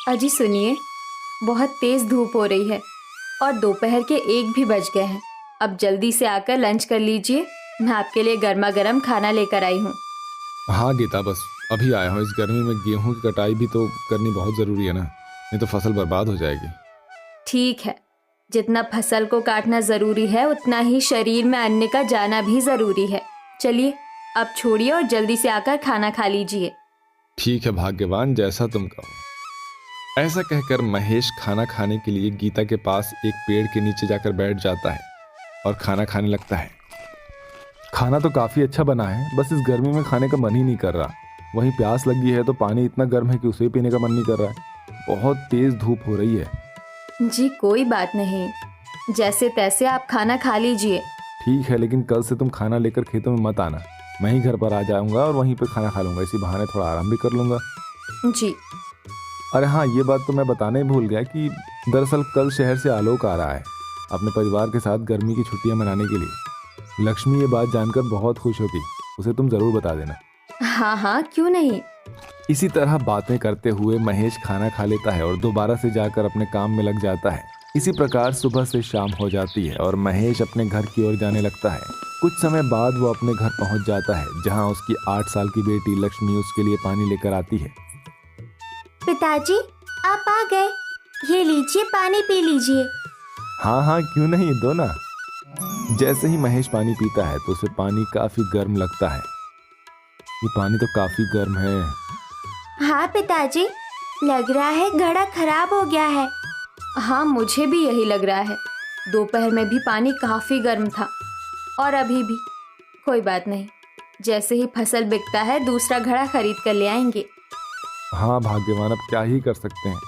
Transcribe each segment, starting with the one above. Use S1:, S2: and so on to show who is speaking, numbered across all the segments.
S1: अजी सुनिए, बहुत तेज धूप हो रही है और दोपहर के 1 भी बज गए हैं। अब जल्दी से आकर लंच कर लीजिए। मैं आपके लिए गर्मा गर्म खाना लेकर आई हूँ।
S2: हाँ गीता, बस अभी आया हूँ। इस गर्मी में गेहूं की कटाई भी तो करनी बहुत ज़रूरी है ना, नहीं तो फसल बर्बाद हो जाएगी।
S1: ठीक है, जितना फसल को काटना ज़रूरी है उतना ही शरीर में अन्न का जाना भी ज़रूरी है। चलिए अब छोड़िए और जल्दी से आकर खाना खा लीजिए।
S2: ठीक है भाग्यवान, जैसा तुम कहो। ऐसा कहकर महेश खाना खाने के लिए गीता के पास एक पेड़ के नीचे जाकर बैठ जाता है और खाना खाने लगता है। खाना तो काफ़ी अच्छा बना है, बस इस गर्मी में खाने का मन ही नहीं कर रहा। वहीं प्यास लगी है तो पानी इतना गर्म है कि उसे पीने का मन नहीं कर रहा है। बहुत तेज़ धूप हो रही है।
S1: जी कोई बात नहीं, जैसे तैसे आप खाना खा लीजिए।
S2: ठीक है, लेकिन कल से तुम खाना लेकर खेतों में मत आना। मैं ही घर पर आ जाऊंगा और वहीं पर खाना खा लूंगा। इसी बहाने थोड़ा आराम भी कर लूंगा।
S1: जी।
S2: अरे हाँ, ये बात तो मैं बताना ही भूल गया कि दरअसल कल शहर से आलोक आ रहा है अपने परिवार के साथ गर्मी की छुट्टियां मनाने के लिए। लक्ष्मी ये बात जानकर बहुत खुश होगी, उसे तुम ज़रूर बता देना।
S1: हाँ हाँ, क्यों नहीं।
S2: इसी तरह बातें करते हुए महेश खाना खा लेता है और दोबारा से जाकर अपने काम में लग जाता है। इसी प्रकार सुबह से शाम हो जाती है और महेश अपने घर की ओर जाने लगता है। कुछ समय बाद वो अपने घर पहुंच जाता है, जहां उसकी 8 साल की बेटी लक्ष्मी उसके लिए पानी लेकर आती है।
S3: पिताजी, आप आ गए, ये लीजिए पानी पी लीजिए।
S2: हाँ हाँ, क्यों नहीं, दो ना। जैसे ही महेश पानी पीता है तो उसे पानी काफी गर्म लगता है। ये पानी तो काफी गर्म है।
S3: हाँ पिताजी, लग रहा है घड़ा खराब हो गया है।
S1: हाँ मुझे भी यही लग रहा है। दोपहर में भी पानी काफ़ी गर्म था और अभी भी। कोई बात नहीं, जैसे ही फसल बिकता है दूसरा घड़ा खरीद कर ले आएंगे।
S2: हाँ भाग्यवान, अब क्या ही कर सकते हैं।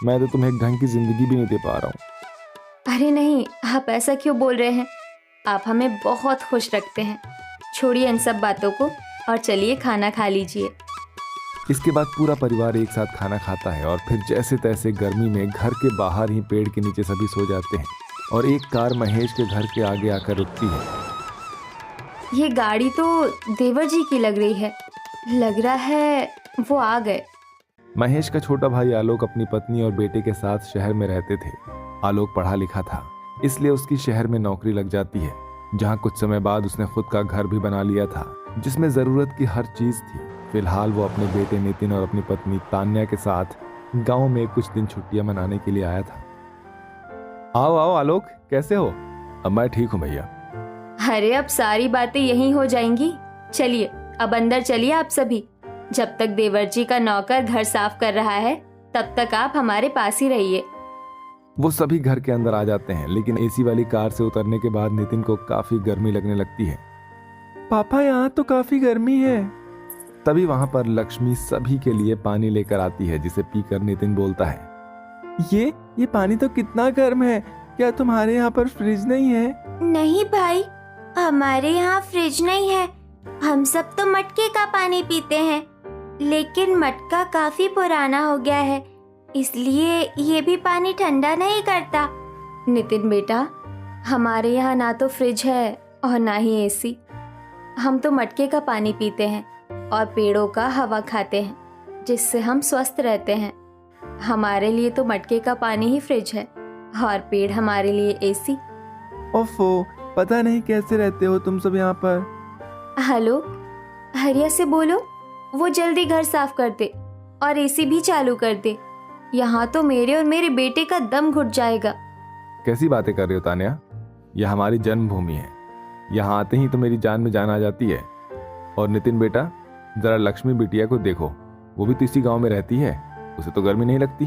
S2: मैं तो तुम्हें एक ढंग की जिंदगी भी नहीं दे पा रहा हूँ।
S1: अरे नहीं, आप ऐसा क्यों बोल रहे हैं। आप हमें बहुत खुश रखते हैं। छोड़िए इन सब बातों को और चलिए खाना खा लीजिए।
S2: इसके बाद पूरा परिवार एक साथ खाना खाता है और फिर जैसे तैसे गर्मी में घर के बाहर ही पेड़ के नीचे सभी सो जाते हैं और एक कार महेश के घर के आगे आकर रुकती है।
S1: ये गाड़ी तो देवर जी की लग रही है। लग रहा है वो आ गए।
S2: महेश का छोटा भाई आलोक अपनी पत्नी और बेटे के साथ शहर में रहते थे। आलोक पढ़ा लिखा था, इसलिए उसकी शहर में नौकरी लग जाती है, जहां कुछ समय बाद उसने खुद का घर भी बना लिया था, जिसमें जरूरत की हर चीज थी। फिलहाल वो अपने बेटे नितिन और अपनी पत्नी तान्या के साथ गांव में कुछ दिन छुट्टियां मनाने के लिए आया था। आओ आओ आलोक, कैसे हो? अब मैं ठीक हूँ भैया।
S1: अरे अब सारी बातें यहीं हो जाएंगी। चलिए अब अंदर चलिए आप सभी। जब तक देवर जी का नौकर घर साफ कर रहा है तब तक आप हमारे पास ही रहिए।
S2: वो सभी घर के अंदर आ जाते हैं, लेकिन एसी वाली कार से उतरने के बाद नितिन को काफी गर्मी लगने लगती है। पापा, यहाँ तो काफी गर्मी है। तभी वहां पर लक्ष्मी सभी के लिए पानी लेकर आती है, जिसे पीकर नितिन बोलता है, ये पानी तो कितना गर्म है। क्या तुम्हारे यहाँ पर फ्रिज नहीं है?
S3: नहीं भाई, हमारे यहाँ फ्रिज नहीं है। हम सब तो मटके का पानी पीते हैं, लेकिन मटका काफी पुराना हो गया है, इसलिए ये भी पानी ठंडा नहीं करता।
S1: नितिन बेटा, हमारे यहाँ ना तो फ्रिज है और ना ही एसी। हम तो मटके का पानी पीते हैं और पेड़ों का हवा खाते हैं, जिससे हम स्वस्थ रहते हैं। हमारे लिए तो मटके का पानी ही फ्रिज है और पेड़ हमारे लिए एसी।
S2: ओफो, पता नहीं कैसे रहते हो तुम सब यहाँ पर।
S1: हेलो, हरिया से बोलो, वो जल्दी घर साफ कर दे और एसी भी चालू कर दे। यहाँ तो मेरे और मेरे बेटे का दम घुट जाएगा।
S2: कैसी बातें कर रही हो तान्या? यह हमारी जन्मभूमि है। यहाँ आते ही तो मेरी जान में जान आ जाती है। और नितिन बेटा, जरा लक्ष्मी बिटिया को देखो, वो भी तो इसी गांव में रहती है, उसे तो गर्मी नहीं लगती।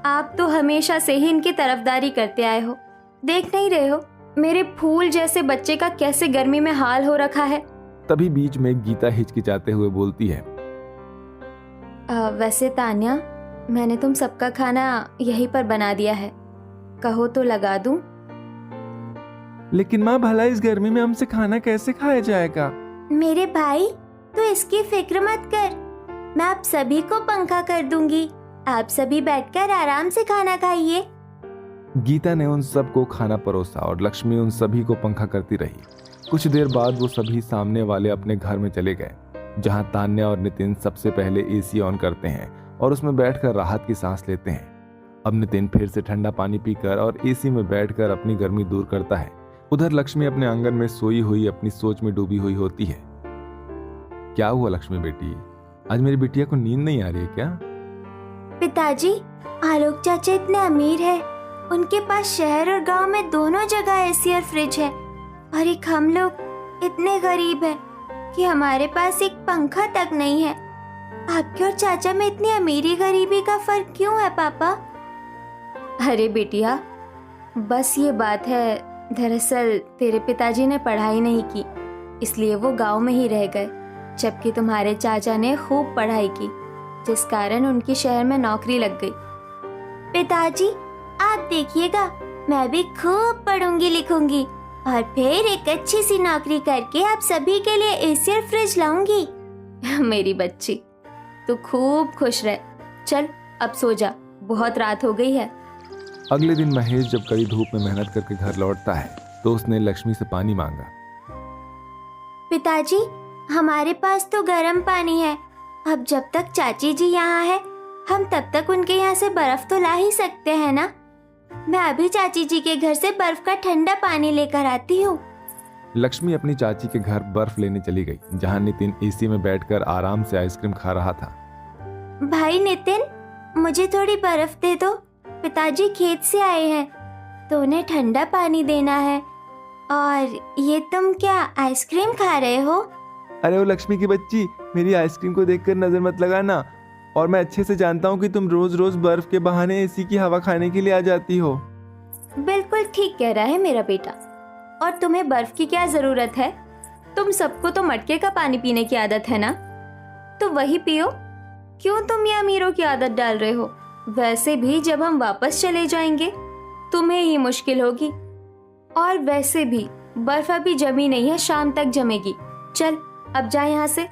S1: आप तो हमेशा से ही इनकी तरफदारी करते आए हो। देख नहीं रहे हो मेरे फूल जैसे बच्चे का कैसे गर्मी में हाल हो रखा है।
S2: तभी बीच में गीता हिचकिचाते हुए बोलती है,
S1: वैसे तान्या, मैंने तुम सबका खाना यहीं पर बना दिया है, कहो तो लगा दूं?
S2: लेकिन माँ, भला इस गर्मी में हमसे खाना कैसे खाया जाएगा?
S3: मेरे भाई, तो इसकी फिक्र मत कर, मैं आप सभी को पंखा कर दूंगी। आप सभी बैठकर आराम से खाना खाइए।
S2: गीता ने उन सबको खाना परोसा और लक्ष्मी उन सभी को पंखा करती रही। कुछ देर बाद वो सभी सामने वाले अपने घर में चले गए, जहां तान्या और नितिन सबसे पहले एसी ऑन करते हैं और उसमें बैठकर राहत की सांस लेते हैं। अब नितिन फिर से ठंडा पानी पीकर और एसी में बैठकर अपनी गर्मी दूर करता है। उधर लक्ष्मी अपने आंगन में सोई हुई अपनी सोच में डूबी हुई होती है। क्या हुआ लक्ष्मी बेटी, आज मेरी बिटिया को नींद नहीं आ रही है क्या?
S3: पिताजी, आलोक चाचा इतने अमीर है, उनके पास शहर और गांव में दोनों जगह एसी और फ्रिज है, और एक हम लोग इतने गरीब हैं कि हमारे पास एक पंखा तक नहीं है। आपके और चाचा में इतनी अमीरी गरीबी का फर्क क्यों है पापा?
S1: अरे बेटिया, बस ये बात है, दरअसल तेरे पिताजी ने पढ़ाई नहीं की, इसलिए वो गांव में ही रह गए, जबकि तुम्हारे चाचा ने खूब पढ़ाई की, जिस कारण उनकी शहर में नौकरी लग गई।
S3: पिताजी, आप देखिएगा, मैं भी खूब पढ़ूंगी लिखूंगी और फिर एक अच्छी सी नौकरी करके आप सभी के लिए एसी और फ्रिज लाऊंगी।
S1: मेरी बच्ची, तू खूब खुश रह। चल अब सो जा, बहुत रात हो गई है।
S2: अगले दिन महेश जब कड़ी धूप में मेहनत करके घर लौटता है तो उसने लक्ष्मी से पानी मांगा।
S3: पिताजी, हमारे पास तो गर्म पानी है, अब जब तक चाची जी यहाँ है हम तब तक उनके यहाँ से बर्फ तो ला ही सकते हैं ना। मैं अभी चाची जी के घर से बर्फ का ठंडा पानी लेकर आती हूँ।
S2: लक्ष्मी अपनी चाची के घर बर्फ लेने चली गई, जहाँ नितिन एसी में बैठकर आराम से आइसक्रीम खा रहा था।
S3: भाई नितिन, मुझे थोड़ी बर्फ दे दो, पिताजी खेत से आए हैं तो उन्हें ठंडा पानी देना है। और ये तुम क्या आइसक्रीम खा रहे हो?
S2: अरे वो लक्ष्मी की बच्ची, मेरी आइसक्रीम को देखकर नजर मत लगाना, और मैं अच्छे से जानता हूँ कि तुम रोज रोज बर्फ के बहाने एसी की हवा खाने के लिए आ जाती हो।
S1: बिल्कुल ठीक कह रहा है मेरा बेटा, और तुम्हें बर्फ की क्या जरूरत है? तुम सबको तो मटके का पानी पीने की आदत है ना, तो वही पियो। क्यों तुम ये अमीरों की आदत डाल रहे हो? वैसे भी जब हम वापस चले जाएंगे तुम्हें ही मुश्किल होगी, और वैसे भी बर्फ अभी जमी नहीं है, शाम तक जमेगी। चल अब जा यहाँ से।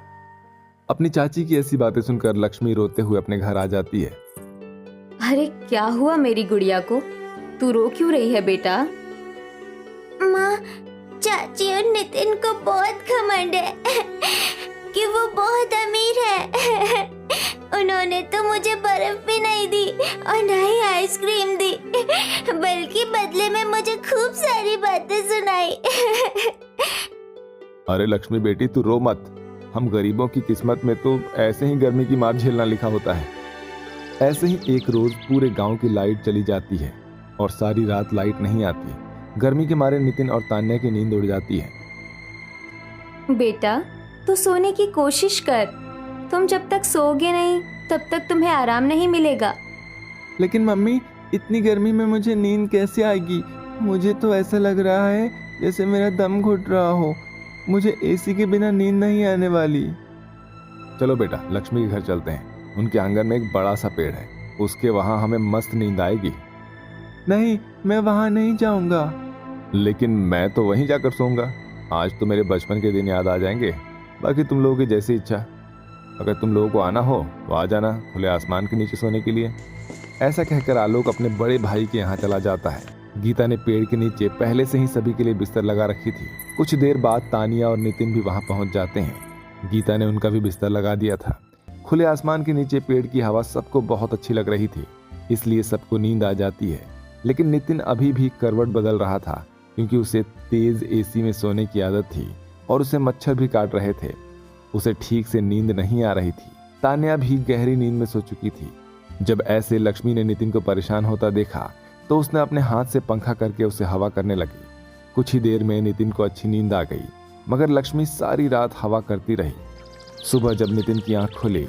S2: अपनी चाची की ऐसी बातें सुनकर लक्ष्मी रोते हुए अपने घर आ जाती है।
S1: अरे क्या हुआ मेरी गुड़िया को, तू रो क्यों रही है बेटा?
S3: माँ, चाची और नितिन को बहुत घमंड है कि वो बहुत अमीर है। उन्होंने तो मुझे बर्फ भी नहीं दी और ना ही आइसक्रीम दी, बल्कि बदले में मुझे खूब सारी बातें सुनाई।
S2: अरे लक्ष्मी बेटी, तू रो मत, हम गरीबों की किस्मत में तो ऐसे ही गर्मी की मार झेलना लिखा होता है। ऐसे ही एक रोज पूरे गांव की लाइट चली जाती है और सारी रात लाइट नहीं आती। गर्मी के मारे नितिन और तान्या की नींद उड़ जाती है।
S1: बेटा तू सोने की कोशिश कर, तुम जब तक सोओगे नहीं तब तक तुम्हें आराम नहीं मिलेगा।
S4: लेकिन मम्मी, इतनी गर्मी में मुझे नींद कैसे आएगी? मुझे तो ऐसा लग रहा है जैसे मेरा दम घुट रहा हो। मुझे एसी के बिना नींद नहीं आने वाली।
S2: चलो बेटा, लक्ष्मी के घर चलते हैं। उनके आंगन में एक बड़ा सा पेड़ है, उसके वहां हमें मस्त नींद आएगी।
S4: नहीं, मैं वहां नहीं जाऊंगा।
S2: लेकिन मैं तो वहीं जाकर सोऊंगा। आज तो मेरे बचपन के दिन याद आ जाएंगे। बाकी तुम लोगों की जैसी इच्छा, अगर तुम लोगों को आना हो तो आ जाना खुले आसमान के नीचे सोने के लिए। ऐसा कहकर आलोक अपने बड़े भाई के यहाँ चला जाता है। गीता ने पेड़ के नीचे पहले से ही सभी के लिए बिस्तर लगा रखी थी। कुछ देर बाद तानिया और नितिन भी वहां पहुंच जाते हैं। गीता ने उनका भी बिस्तर लगा दिया था। खुले आसमान के नीचे पेड़ की हवा सबको बहुत अच्छी लग रही थी, इसलिए सबको नींद आ जाती है। लेकिन नितिन अभी भी करवट बदल रहा था, क्योंकि उसे तेज एसी में सोने की आदत थी और उसे मच्छर भी काट रहे थे। उसे ठीक से नींद नहीं आ रही थी। तान्या भी गहरी नींद में सो चुकी थी। जब ऐसे लक्ष्मी ने नितिन को परेशान होता देखा तो उसने अपने हाथ से पंखा करके उसे हवा करने लगी। कुछ ही देर में नितिन को अच्छी नींद आ गई, मगर लक्ष्मी सारी रात हवा करती रही। सुबह जब नितिन की आंख खुली,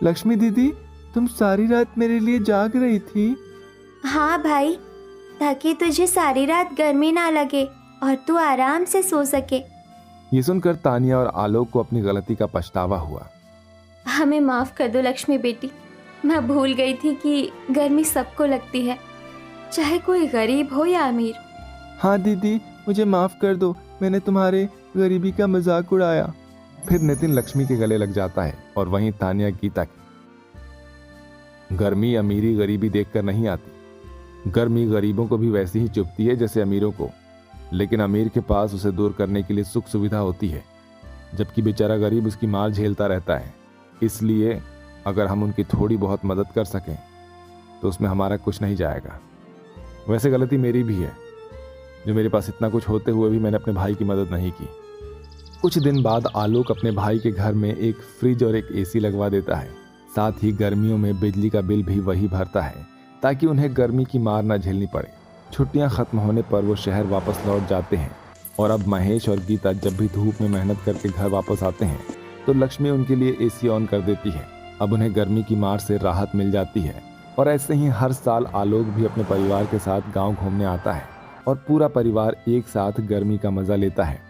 S4: लक्ष्मी दीदी, तुम सारी रात मेरे लिए जाग रही थी?
S3: हाँ भाई, ताकि तुझे सारी रात गर्मी ना लगे और तू आराम से सो सके।
S2: ये सुनकर तानिया और आलोक को अपनी गलती का पछतावा हुआ।
S1: हमें माफ कर दो लक्ष्मी बेटी, मैं भूल गई थी कि गर्मी सबको लगती है, चाहे कोई गरीब हो या अमीर।
S4: हाँ दीदी, मुझे माफ कर दो, मैंने तुम्हारे गरीबी का मजाक उड़ाया।
S2: फिर नितिन लक्ष्मी के गले लग जाता है और वहीं तानिया गीता की। गर्मी अमीरी गरीबी देखकर नहीं आती। गर्मी गरीबों को भी वैसी ही चुभती है जैसे अमीरों को, लेकिन अमीर के पास उसे दूर करने के लिए सुख सुविधा होती है, जबकि बेचारा गरीब उसकी मार झेलता रहता है। इसलिए अगर हम उनकी थोड़ी बहुत मदद कर सकें तो उसमें हमारा कुछ नहीं जाएगा। वैसे गलती मेरी भी है, जो मेरे पास इतना कुछ होते हुए भी मैंने अपने भाई की मदद नहीं की। कुछ दिन बाद आलोक अपने भाई के घर में एक फ्रिज और एक एसी लगवा देता है। साथ ही गर्मियों में बिजली का बिल भी वही भरता है ताकि उन्हें गर्मी की मार न झेलनी पड़े। छुट्टियां खत्म होने पर वो शहर वापस लौट जाते हैं और अब महेश और गीता जब भी धूप में मेहनत करके घर वापस आते हैं तो लक्ष्मी उनके लिए एसी ऑन कर देती है। अब उन्हें गर्मी की मार से राहत मिल जाती है। और ऐसे ही हर साल आलोक भी अपने परिवार के साथ गांव घूमने आता है और पूरा परिवार एक साथ गर्मी का मजा लेता है।